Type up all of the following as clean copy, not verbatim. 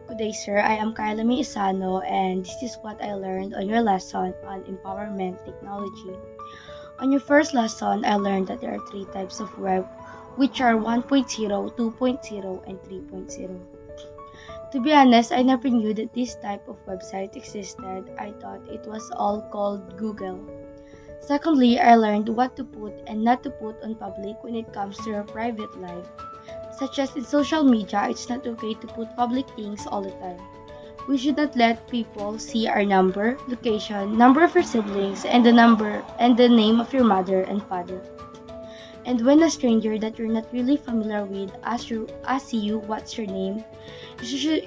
Good day, sir. I am KYLIE MAE OSANO, and this is what I learned on your lesson on empowerment technology. On your first lesson, I learned that there are three types of web, which are 1.0, 2.0, and 3.0. To be honest, I never knew that this type of website existed. I thought it was all called Google. Secondly, I learned what to put and not to put on public when it comes to your private life. Such as in social media, it's not okay to put public things all the time. We should not let people see our number, location, number of your siblings, and the name of your mother and father. And when a stranger that you're not really familiar with asks you what's your name,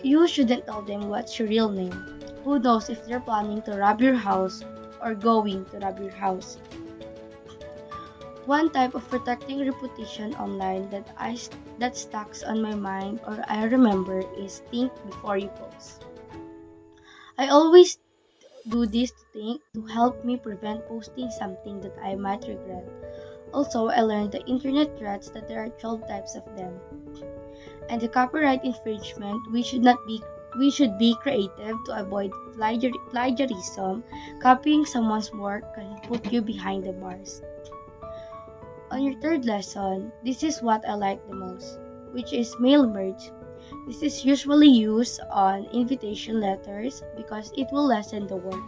you shouldn't tell them what's your real name. Who knows if they're planning to rob your house or going to rob your house. One type of protecting reputation online that stuck on my mind or I remember is think before you post. I always do this to help me prevent posting something that I might regret. Also, I learned the internet threats that there are 12 types of them. And the copyright infringement, we should be creative to avoid plagiarism. Copying someone's work can put you behind the bars. On your third lesson, this is what I like the most, which is mail merge. This is usually used on invitation letters because it will lessen the work.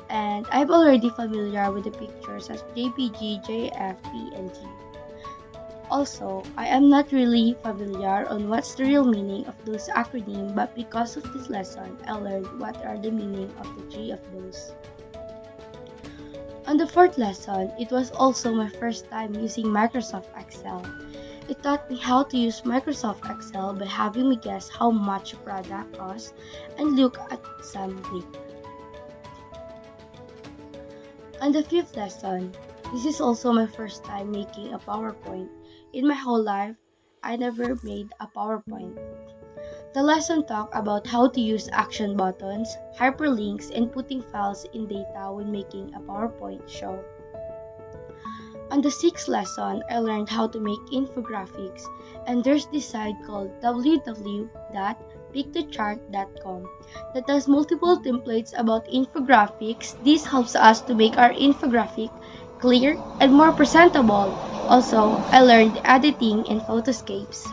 And I'm already familiar with the pictures as JPG, JF, PNG. Also, I am not really familiar on what's the real meaning of those acronyms, but because of this lesson, I learned what are the meaning of the three of those. On the fourth lesson, it was also my first time using Microsoft Excel. It taught me how to use Microsoft Excel by having me guess how much a product costs and look at some data. On the fifth lesson, this is also my first time making a PowerPoint. In my whole life, I never made a PowerPoint. The lesson talked about how to use action buttons, hyperlinks, and putting files in data when making a PowerPoint show. On the sixth lesson, I learned how to make infographics, and there's this site called www.pictochart.com that has multiple templates about infographics. This helps us to make our infographic clear and more presentable. Also, I learned editing in Photoscapes.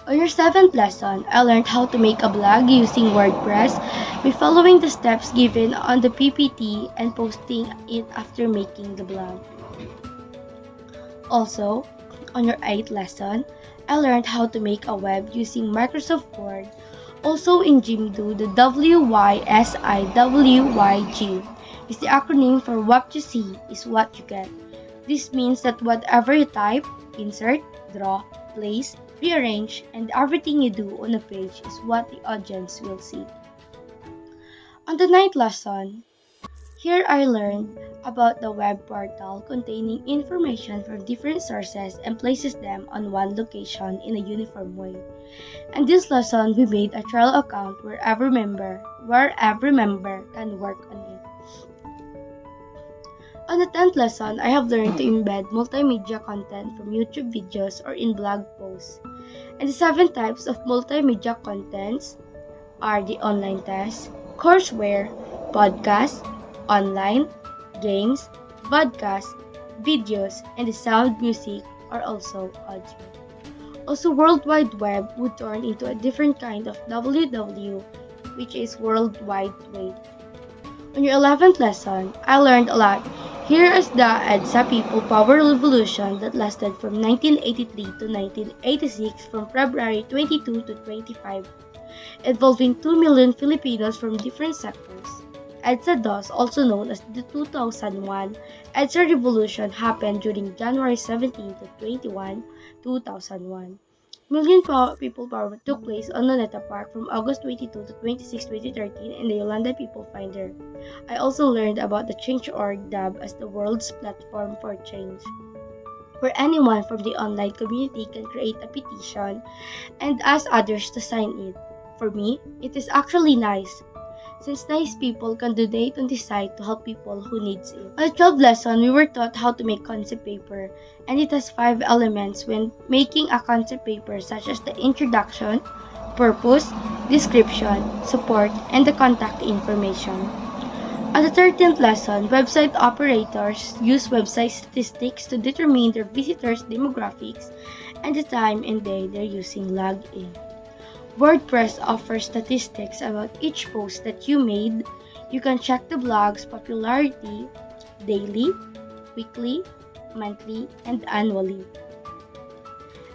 On your seventh lesson, I learned how to make a blog using WordPress by following the steps given on the PPT and posting it after making the blog. Also, on your eighth lesson, I learned how to make a web using Microsoft Word. Also in Jimdo, the WYSIWYG is the acronym for what you see is what you get. This means that whatever you type, insert, draw, place, rearrange, and everything you do on a page is what the audience will see. On the ninth lesson, here I learned about the web portal containing information from different sources and places them on one location in a uniform way. And this lesson we made a trial account where every member can work on it. On the 10th lesson, I have learned to embed multimedia content from YouTube videos or in blog posts. And the 7 types of multimedia contents are the online test, courseware, podcast, online, games, podcast, videos, and the sound music are also audio. Also, World Wide Web would turn into a different kind of WW, which is World Wide Web. On your 11th lesson, I learned a lot. Here is the EDSA People Power Revolution that lasted from 1983 to 1986 from February 22 to 25, involving 2 million Filipinos from different sectors. EDSA DOS, also known as the 2001 EDSA Revolution, happened during January 17 to 21, 2001. People Power took place on Luneta Park from August 22 to 26, 2013 in the Yolanda People Finder. I also learned about the Change.org DAB as the world's platform for change, where anyone from the online community can create a petition and ask others to sign it. For me, it is actually nice. since nice people can donate on the site to help people who needs it. On the 12th lesson, we were taught how to make concept paper, and it has 5 elements when making a concept paper, such as the introduction, purpose, description, support, and the contact information. On the 13th lesson, website operators use website statistics to determine their visitors' demographics and the time and day they're using login. WordPress offers statistics about each post that you made. You can check the blog's popularity daily, weekly, monthly, and annually.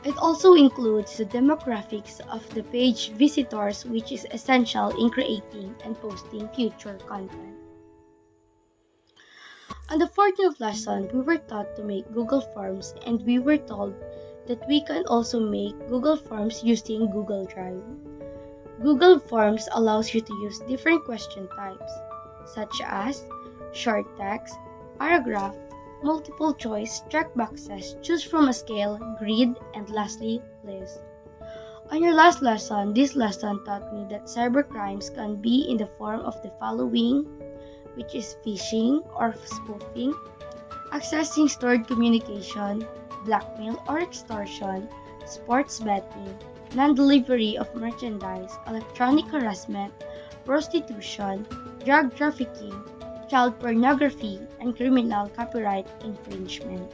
It also includes the demographics of the page visitors, which is essential in creating and posting future content. On the 14th lesson, we were taught to make Google Forms, and we were told that we can also make Google Forms using Google Drive. Google Forms allows you to use different question types, such as short text, paragraph, multiple choice, checkboxes, choose from a scale, grid, and lastly, list. On your last lesson, this lesson taught me that cybercrimes can be in the form of the following, which is phishing or spoofing, accessing stored communication, blackmail or extortion, sports betting, non-delivery of merchandise, electronic harassment, prostitution, drug trafficking, child pornography, and criminal copyright infringement.